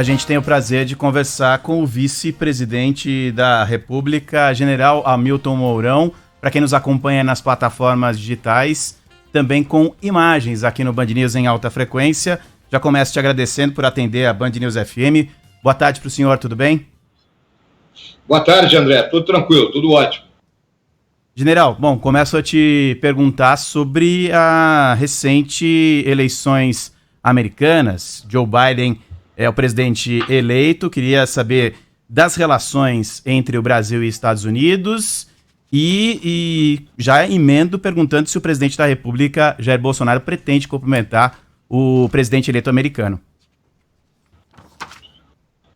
a gente tem o prazer de conversar com o vice-presidente da República, General Hamilton Mourão, para quem nos acompanha nas plataformas digitais, também com imagens aqui no Band News em alta frequência. Já começo te agradecendo por atender a Band News FM. Boa tarde para o senhor, tudo bem? Boa tarde, André. Tudo tranquilo, tudo ótimo. General, bom, começo a te perguntar sobre as recentes eleições americanas. Joe Biden é o presidente eleito. Queria saber das relações entre o Brasil e Estados Unidos e já emendo perguntando se o presidente da República, Jair Bolsonaro, pretende cumprimentar o presidente eleito americano.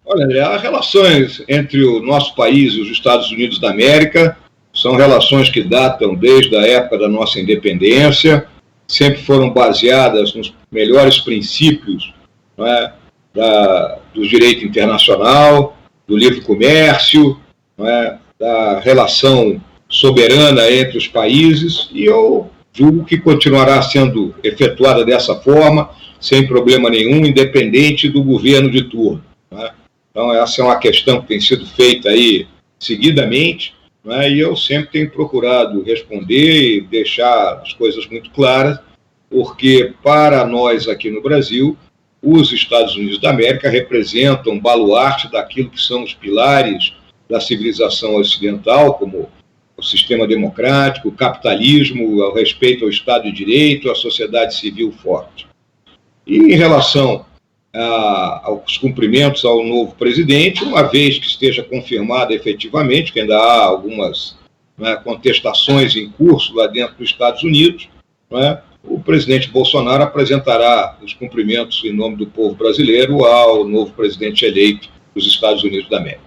Olha, André, as relações entre o nosso país e os Estados Unidos da América são relações que datam desde a época da nossa independência, sempre foram baseadas nos melhores princípios, não é, do direito internacional, do livre comércio, não é, da relação soberana entre os países, e eu julgo que continuará sendo efetuada dessa forma, sem problema nenhum, independente do governo de turno. Não é? Então, essa é uma questão que tem sido feita aí seguidamente, né, e eu sempre tenho procurado responder e deixar as coisas muito claras, porque para nós aqui no Brasil, os Estados Unidos da América representam um baluarte daquilo que são os pilares da civilização ocidental, como o sistema democrático, o capitalismo, o respeito ao Estado de Direito, a sociedade civil forte. E em relação aos cumprimentos ao novo presidente, uma vez que esteja confirmado efetivamente, que ainda há algumas contestações em curso lá dentro dos Estados Unidos, o presidente Bolsonaro apresentará os cumprimentos em nome do povo brasileiro ao novo presidente eleito dos Estados Unidos da América.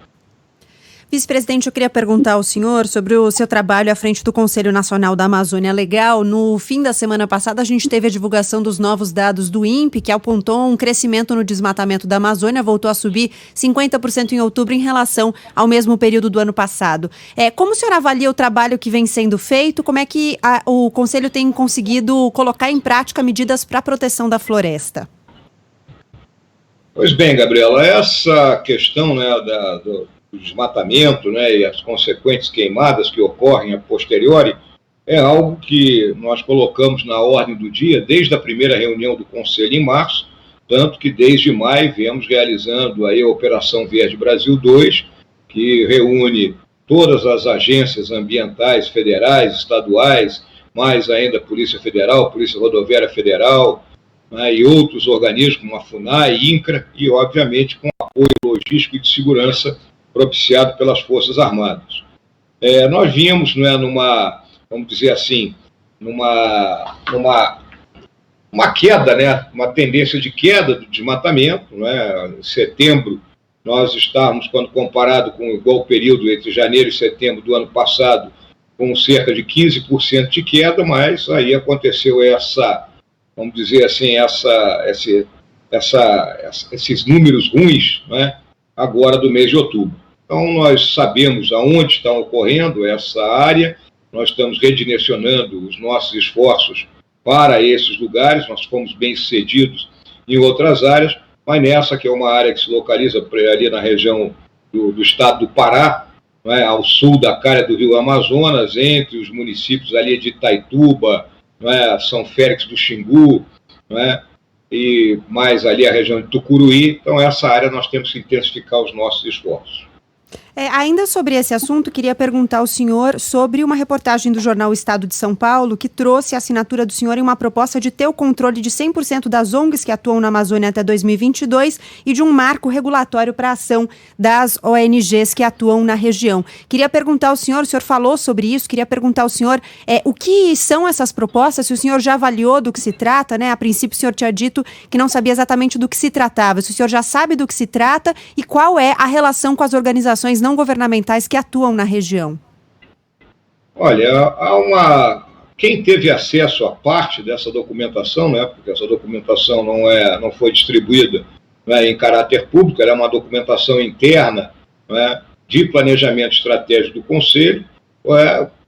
Vice-presidente, eu queria perguntar ao senhor sobre o seu trabalho à frente do Conselho Nacional da Amazônia Legal. No fim da semana passada, a gente teve a divulgação dos novos dados do INPE, que apontou um crescimento no desmatamento da Amazônia, voltou a subir 50% em outubro em relação ao mesmo período do ano passado. Como o senhor avalia o trabalho que vem sendo feito? Como é que o Conselho tem conseguido colocar em prática medidas para a proteção da floresta? Pois bem, Gabriela, essa questão do desmatamento, e as consequentes queimadas que ocorrem a posteriori é algo que nós colocamos na ordem do dia desde a primeira reunião do Conselho em março, tanto que desde maio viemos realizando aí a Operação Verde Brasil 2, que reúne todas as agências ambientais federais, estaduais, mais ainda a Polícia Federal, Polícia Rodoviária Federal, e outros organismos como a FUNAI, INCRA, e obviamente com apoio logístico e de segurança propiciado pelas Forças Armadas. Nós vimos, vamos dizer assim, numa queda, uma tendência de queda do desmatamento. Em setembro, nós estávamos, quando comparado com o igual período entre janeiro e setembro do ano passado, com cerca de 15% de queda, mas aí aconteceu vamos dizer assim, esses números ruins, agora do mês de outubro. Então, nós sabemos aonde está ocorrendo essa área, nós estamos redirecionando os nossos esforços para esses lugares, nós fomos bem-sucedidos em outras áreas, mas nessa, que é uma área que se localiza ali na região do estado do Pará, ao sul da calha do rio Amazonas, entre os municípios ali de Itaituba, São Félix do Xingu, e mais ali a região de Tucuruí. Então, essa área nós temos que intensificar os nossos esforços. Ainda sobre esse assunto, queria perguntar ao senhor sobre uma reportagem do jornal Estado de São Paulo que trouxe a assinatura do senhor em uma proposta de ter o controle de 100% das ONGs que atuam na Amazônia até 2022 e de um marco regulatório para a ação das ONGs que atuam na região. Queria perguntar ao senhor, o senhor falou sobre isso, queria perguntar ao senhor o que são essas propostas, se o senhor já avaliou do que se trata, A princípio o senhor tinha dito que não sabia exatamente do que se tratava, se o senhor já sabe do que se trata e qual é a relação com as organizações não governamentais que atuam na região. Olha, quem teve acesso a parte dessa documentação, porque essa documentação não foi distribuída em caráter público, ela é uma documentação interna de planejamento estratégico do Conselho,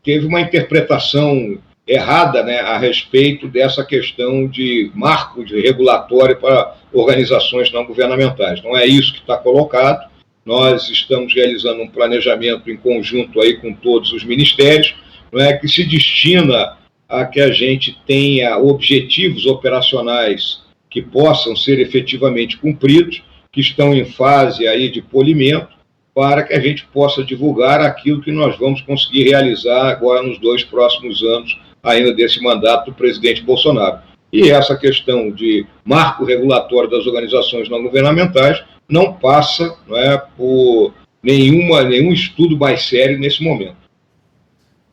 teve uma interpretação errada a respeito dessa questão de marco de regulatório para organizações não governamentais. Não é isso que está colocado. Nós estamos realizando um planejamento em conjunto aí com todos os ministérios, não é, que se destina a que a gente tenha objetivos operacionais que possam ser efetivamente cumpridos, que estão em fase aí de polimento, para que a gente possa divulgar aquilo que nós vamos conseguir realizar agora nos 2 próximos anos, ainda desse mandato do presidente Bolsonaro. E essa questão de marco regulatório das organizações não governamentais não passa, não é, por nenhum estudo mais sério nesse momento.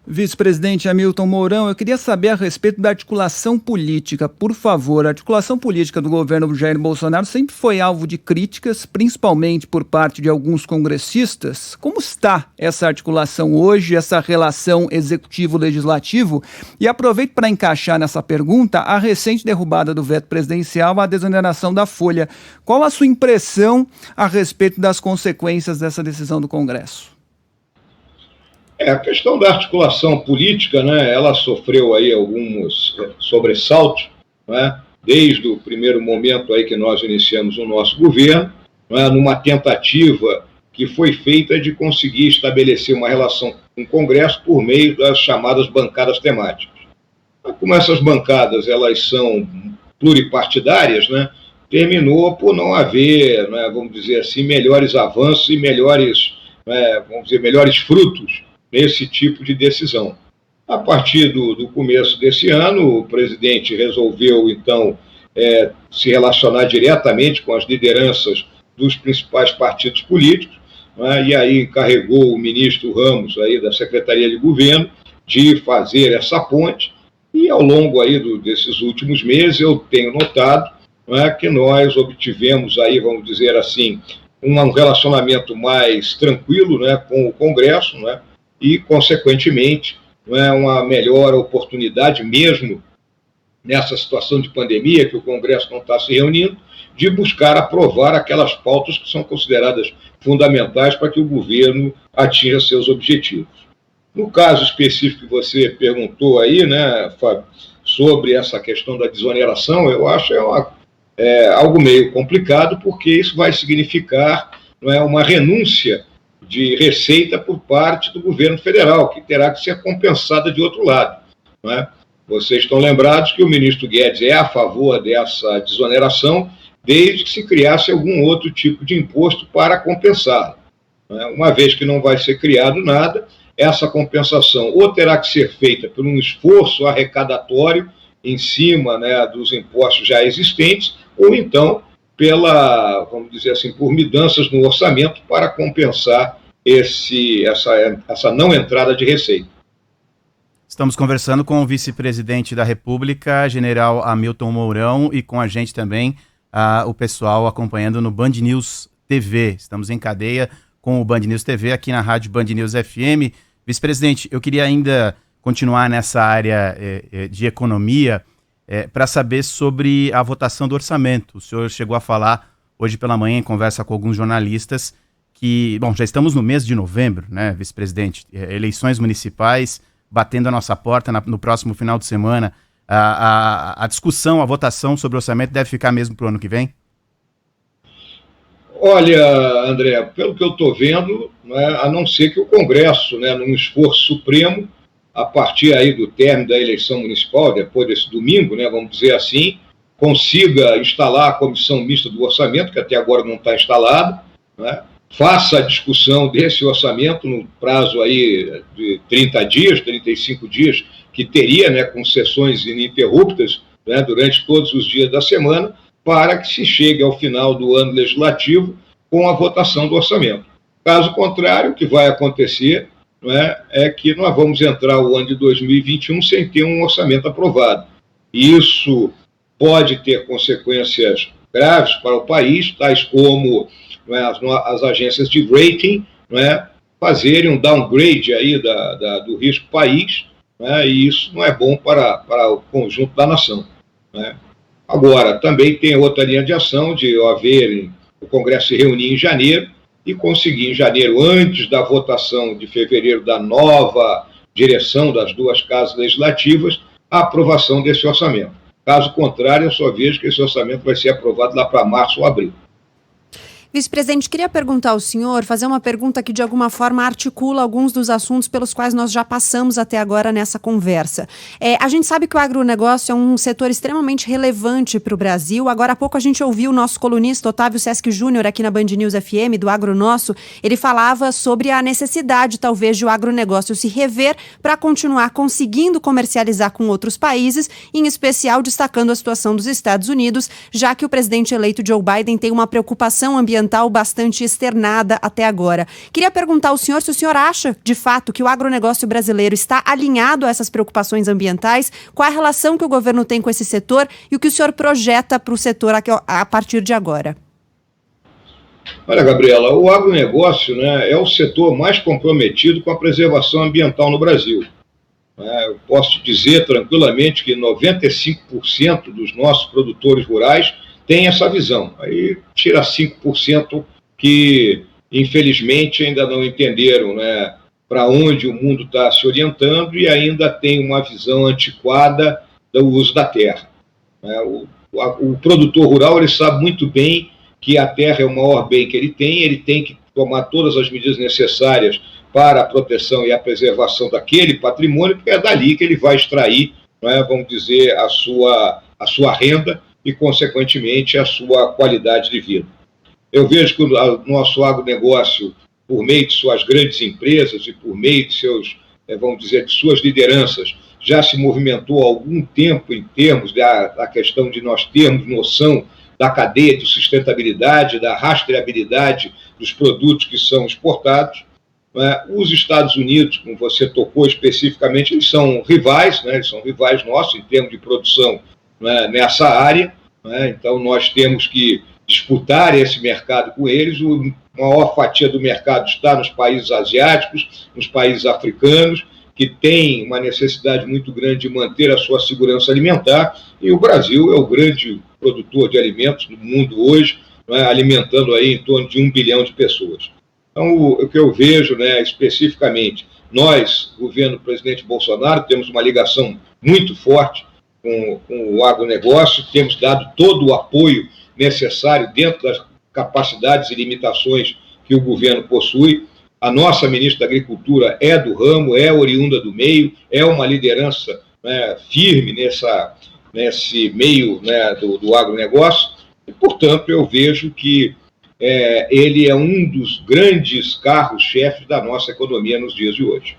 Vice-presidente Hamilton Mourão, eu queria saber a respeito da articulação política. Por favor, a articulação política do governo Jair Bolsonaro sempre foi alvo de críticas, principalmente por parte de alguns congressistas. Como está essa articulação hoje, essa relação executivo-legislativo? E aproveito para encaixar nessa pergunta a recente derrubada do veto presidencial à desoneração da Folha. Qual a sua impressão a respeito das consequências dessa decisão do Congresso? A questão da articulação política, né, ela sofreu aí alguns sobressaltos, né, desde o primeiro momento aí que nós iniciamos o nosso governo, né, numa tentativa que foi feita de conseguir estabelecer uma relação com o Congresso por meio das chamadas bancadas temáticas. Como essas bancadas elas são pluripartidárias, né, terminou por não haver, né, vamos dizer assim, melhores avanços e melhores frutos nesse tipo de decisão. A partir do começo desse ano, o presidente resolveu, então, se relacionar diretamente com as lideranças dos principais partidos políticos, né, e aí encarregou o ministro Ramos, aí, da Secretaria de Governo, de fazer essa ponte, e ao longo aí desses últimos meses eu tenho notado, né, que nós obtivemos aí, vamos dizer assim, um relacionamento mais tranquilo, né, com o Congresso, né, e, consequentemente, uma melhor oportunidade, mesmo nessa situação de pandemia, que o Congresso não está se reunindo, de buscar aprovar aquelas pautas que são consideradas fundamentais para que o governo atinja seus objetivos. No caso específico que você perguntou aí, né, Fábio, sobre essa questão da desoneração, eu acho algo meio complicado, porque isso vai significar, não é, uma renúncia de receita por parte do governo federal, que terá que ser compensada de outro lado, não é? Vocês estão lembrados que o ministro Guedes é a favor dessa desoneração, desde que se criasse algum outro tipo de imposto para compensá-la, não é? Uma vez que não vai ser criado nada, essa compensação ou terá que ser feita por um esforço arrecadatório em cima, né, dos impostos já existentes, ou então vamos dizer assim, por mudanças no orçamento para compensar essa não entrada de receita. Estamos conversando com o vice-presidente da República, general Hamilton Mourão, e com a gente também o pessoal acompanhando no Band News TV. Estamos em cadeia com o Band News TV aqui na rádio Band News FM. Vice-presidente, eu queria ainda continuar nessa área de economia, para saber sobre a votação do orçamento. O senhor chegou a falar hoje pela manhã, em conversa com alguns jornalistas, que, já estamos no mês de novembro, né, vice-presidente? Eleições municipais batendo a nossa porta no próximo final de semana. A discussão, a votação sobre o orçamento deve ficar mesmo para o ano que vem? Olha, André, pelo que eu estou vendo, né, a não ser que o Congresso, né, num esforço supremo, a partir aí do término da eleição municipal, depois desse domingo, né, vamos dizer assim, consiga instalar a comissão mista do orçamento, que até agora não está instalada, né, faça a discussão desse orçamento no prazo aí de 30 dias, 35 dias, que teria, né, com sessões ininterruptas, né, durante todos os dias da semana, para que se chegue ao final do ano legislativo com a votação do orçamento. Caso contrário, o que vai acontecer, não é que nós vamos entrar o ano de 2021 sem ter um orçamento aprovado. E isso pode ter consequências graves para o país, tais como, não é, as agências de rating, não é, fazerem um downgrade aí do risco país, não é, e isso não é bom para o conjunto da nação, não é. Agora, também tem outra linha de ação de o Congresso se reunir em janeiro e conseguir em janeiro, antes da votação de fevereiro da nova direção das duas casas legislativas, a aprovação desse orçamento. Caso contrário, eu só vejo que esse orçamento vai ser aprovado lá para março ou abril. Vice-presidente, queria perguntar ao senhor, fazer uma pergunta que de alguma forma articula alguns dos assuntos pelos quais nós já passamos até agora nessa conversa. A gente sabe que o agronegócio é um setor extremamente relevante para o Brasil. Agora há pouco a gente ouviu o nosso colunista Otávio Sesc Júnior aqui na Band News FM, do Agronosso. Ele falava sobre a necessidade talvez de o agronegócio se rever para continuar conseguindo comercializar com outros países, em especial destacando a situação dos Estados Unidos, já que o presidente eleito Joe Biden tem uma preocupação ambiental bastante externada até agora. Queria perguntar ao senhor se o senhor acha, de fato, que o agronegócio brasileiro está alinhado a essas preocupações ambientais, qual a relação que o governo tem com esse setor e o que o senhor projeta para o setor a partir de agora. Olha, Gabriela, o agronegócio, né, é o setor mais comprometido com a preservação ambiental no Brasil. Eu posso te dizer tranquilamente que 95% dos nossos produtores rurais tem essa visão. Aí tira 5% que, infelizmente, ainda não entenderam, né, para onde o mundo está se orientando e ainda tem uma visão antiquada do uso da terra. O produtor rural ele sabe muito bem que a terra é o maior bem que ele tem que tomar todas as medidas necessárias para a proteção e a preservação daquele patrimônio, porque é dali que ele vai extrair, né, vamos dizer, a sua renda e, consequentemente, a sua qualidade de vida. Eu vejo que o nosso agronegócio, por meio de suas grandes empresas e por meio de seus, vamos dizer, de suas lideranças, já se movimentou há algum tempo em termos da questão de nós termos noção da cadeia de sustentabilidade, da rastreabilidade dos produtos que são exportados. Os Estados Unidos, como você tocou especificamente, eles são rivais, né? Eles são rivais nossos em termos de produção, né, nessa área, né? Então nós temos que disputar esse mercado com eles. A maior fatia do mercado está nos países asiáticos, nos países africanos, que têm uma necessidade muito grande de manter a sua segurança alimentar, e o Brasil é o grande produtor de alimentos do mundo hoje, né, alimentando aí em torno de 1 bilhão de pessoas. Então, o que eu vejo, né, especificamente, nós, governo do presidente Bolsonaro, temos uma ligação muito forte com o agronegócio, temos dado todo o apoio necessário dentro das capacidades e limitações que o governo possui. A nossa ministra da Agricultura é do ramo, é oriunda do meio, é uma liderança, né, firme nesse meio, né, do agronegócio, e, portanto, eu vejo que ele é um dos grandes carros-chefes da nossa economia nos dias de hoje.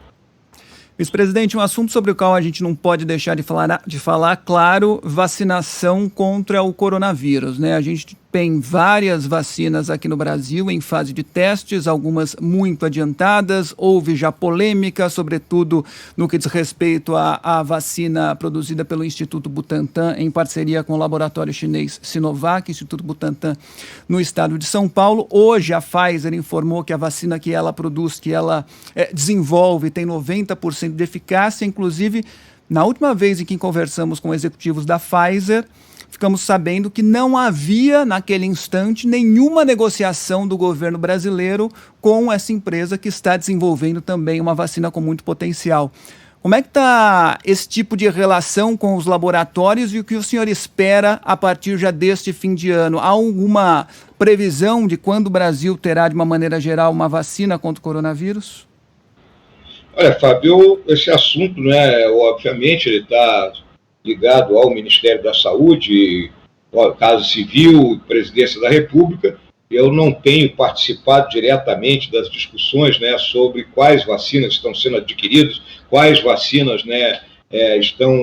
Vice-presidente, um assunto sobre o qual a gente não pode deixar de falar, claro, vacinação contra o coronavírus, né? A gente tem várias vacinas aqui no Brasil em fase de testes, algumas muito adiantadas. Houve já polêmica, sobretudo no que diz respeito à vacina produzida pelo Instituto Butantan em parceria com o laboratório chinês Sinovac, Instituto Butantan no estado de São Paulo. Hoje a Pfizer informou que a vacina que ela produz, que ela desenvolve, tem 90% de eficácia. Inclusive, na última vez em que conversamos com executivos da Pfizer, ficamos sabendo que não havia, naquele instante, nenhuma negociação do governo brasileiro com essa empresa que está desenvolvendo também uma vacina com muito potencial. Como é que está esse tipo de relação com os laboratórios e o que o senhor espera a partir já deste fim de ano? Há alguma previsão de quando o Brasil terá, de uma maneira geral, uma vacina contra o coronavírus? Olha, Fábio, esse assunto, né, obviamente, ele está ligado ao Ministério da Saúde, Casa Civil, Presidência da República. Eu não tenho participado diretamente das discussões, né, sobre quais vacinas estão sendo adquiridas, quais vacinas, né, estão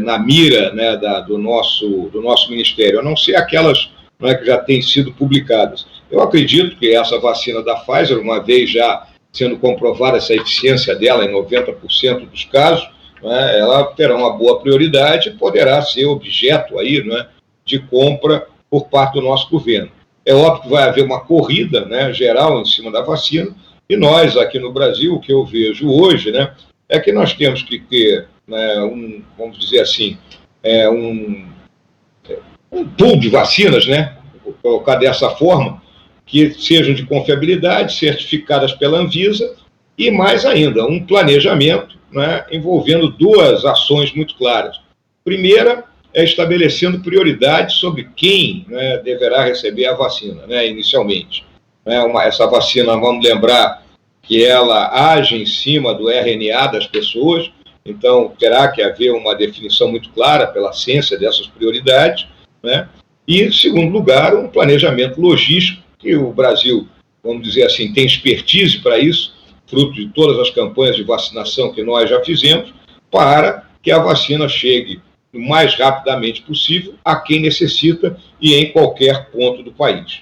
na mira, né, do nosso Ministério, a não ser aquelas, né, que já têm sido publicadas. Eu acredito que essa vacina da Pfizer, uma vez já sendo comprovada essa eficiência dela em 90% dos casos, né, ela terá uma boa prioridade e poderá ser objeto aí, né, de compra por parte do nosso governo. É óbvio que vai haver uma corrida, né, geral em cima da vacina, e nós aqui no Brasil, o que eu vejo hoje, né, é que nós temos que ter, né, vamos dizer assim, um pool de vacinas, né, vou colocar dessa forma, que sejam de confiabilidade, certificadas pela Anvisa, e mais ainda, um planejamento, né, envolvendo duas ações muito claras. Primeira estabelecendo prioridades sobre quem, né, deverá receber a vacina, né, inicialmente. Essa vacina, vamos lembrar que ela age em cima do RNA das pessoas, então terá que haver uma definição muito clara pela ciência dessas prioridades, né? E, em segundo lugar, um planejamento logístico, que o Brasil, vamos dizer assim, tem expertise para isso, fruto de todas as campanhas de vacinação que nós já fizemos, para que a vacina chegue o mais rapidamente possível a quem necessita e em qualquer ponto do país.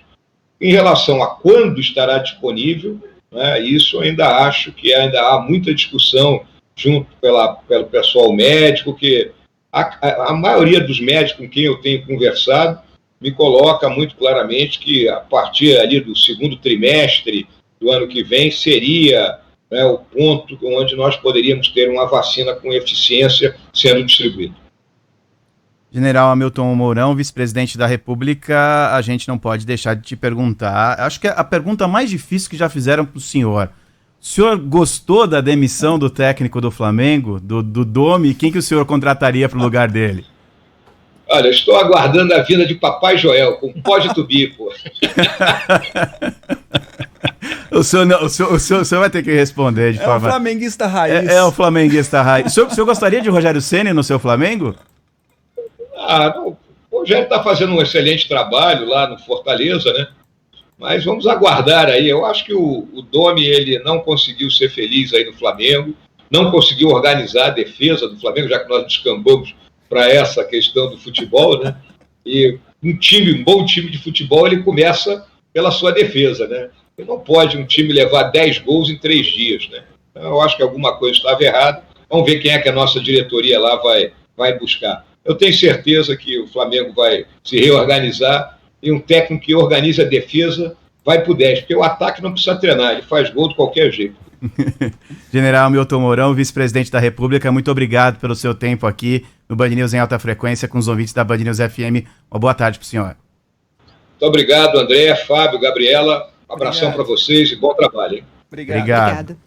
Em relação a quando estará disponível, né, isso ainda acho que ainda há muita discussão junto pelo pessoal médico, que a maioria dos médicos com quem eu tenho conversado me coloca muito claramente que a partir ali do segundo trimestre do ano que vem seria, né, o ponto onde nós poderíamos ter uma vacina com eficiência sendo distribuída. General Hamilton Mourão, vice-presidente da República, a gente não pode deixar de te perguntar, acho que é a pergunta mais difícil que já fizeram para o senhor gostou da demissão do técnico do Flamengo, do Domi? Quem que o senhor contrataria para o lugar dele? Olha, eu estou aguardando a vinda de Papai Joel, com pó de tubi, pô. O senhor vai ter que responder de forma... É o flamenguista raiz. É o flamenguista raiz. O senhor gostaria de Rogério Ceni no seu Flamengo? Não, o Rogério está fazendo um excelente trabalho lá no Fortaleza, né? Mas vamos aguardar aí. Eu acho que o Domi, ele não conseguiu ser feliz aí no Flamengo, não conseguiu organizar a defesa do Flamengo, já que nós descambamos para essa questão do futebol, né? E um bom time de futebol, ele começa pela sua defesa, né? E não pode um time levar 10 gols em 3 dias, né? Então, eu acho que alguma coisa estava errada. Vamos ver quem é que a nossa diretoria lá vai buscar. Eu tenho certeza que o Flamengo vai se reorganizar e um técnico que organiza a defesa vai para o 10, porque o ataque não precisa treinar, ele faz gol de qualquer jeito. General Hamilton Mourão, vice-presidente da República, muito obrigado pelo seu tempo aqui no Band News em alta frequência com os ouvintes da Band News FM. Uma boa tarde para o senhor. Muito obrigado, André, Fábio, Gabriela. Um abração para vocês e bom trabalho, hein? Obrigado.